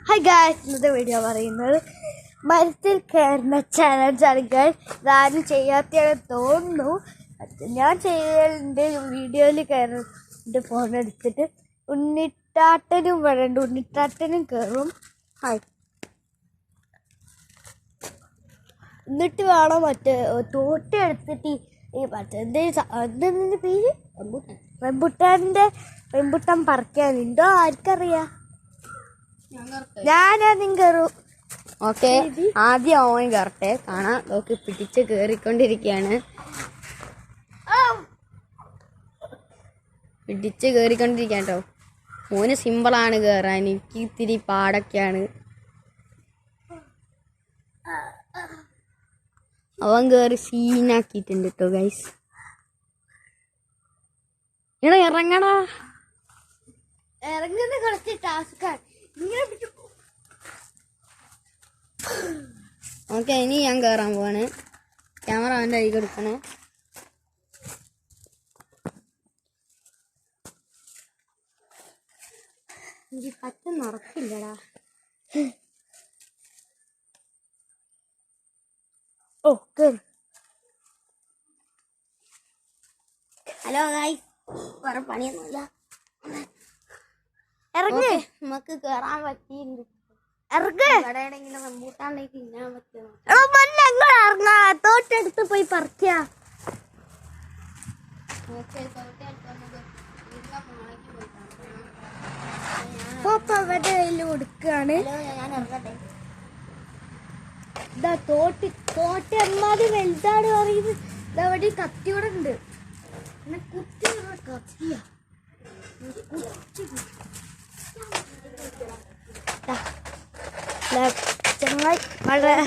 Hi guys, ഇന്നത്തെ video പറയുന്നത് മരത്തിൽ കയറുന്ന ചലഞ്ചാണ് ഗായ്സ്. ഇതാരും ചെയ്യാത്തയാണെന്ന് തോന്നുന്നു. ഞാൻ ചെയ്യലിൻ്റെ വീഡിയോയിൽ കയറുന്നുണ്ട്. ഫോൺ എടുത്തിട്ട് ഉണ്ണിട്ടാട്ടനും വരണ്ട്. ഉണ്ണിട്ടാട്ടനും കയറും. ഹായ്. എന്നിട്ട് വേണം മറ്റേ തോട്ടി എടുത്തിട്ട് ഈ മറ്റേ എന്തെന്തിൻ്റെ പേര് റംബുട്ടാൻ പറിക്കാനുണ്ടോ ആർക്കറിയാം. ഞാനും കയറും. ഓക്കെ, ആദ്യം ഓൻ കയറട്ടെ. കാണാം. ഓക്കെ, പിടിച്ച് കേറിക്കൊണ്ടിരിക്കുകയാണ്. കേട്ടോ. മോന് സിമ്പിളാണ് കയറാൻ. എനിക്ക് ഇത്തിരി പാടൊക്കെയാണ്. അവൻ കയറി സീനാക്കിയിട്ടുണ്ട് കേട്ടോ ഗൈസ്. ഇറങ്ങടാ. ഇറങ്ങുന്ന കുറച്ച് ടാസ്ക്കാണ്. ഓക്കെ, ഇനി ഞാൻ കയറാൻ പോവാണ്. ക്യാമറ അവൻ്റെ കൈ കൊടുക്കണേ. എനിക്ക് പച്ച നടക്കില്ലടാ. ഓ കേറി. ഹലോ ഗൈസ്, വേറെ പണിയൊന്നുമില്ല. ഇറങ്ങ്. നമുക്ക് കേറാൻ പറ്റിയിട്ടുണ്ട്. ഇറങ്ങ്. റംബൂട്ടാണെങ്കിൽ തിന്നാൻ പറ്റുമോ? ഇറങ്ങാ. തോട്ടെടുത്ത് പോയി പറിക്കാ. അവരുടെ കയ്യിൽ കൊടുക്കാണ്. ഞാൻ ഇറങ്ങട്ടെ. ഇതാ തോട്ടി എന്നാലും വലുതാണ് പറയുന്നത്. ഇതവിടെ കത്തിയോടെ ഉണ്ട്. കുത്തി കത്തിയ ചങ്ങായി വളരെ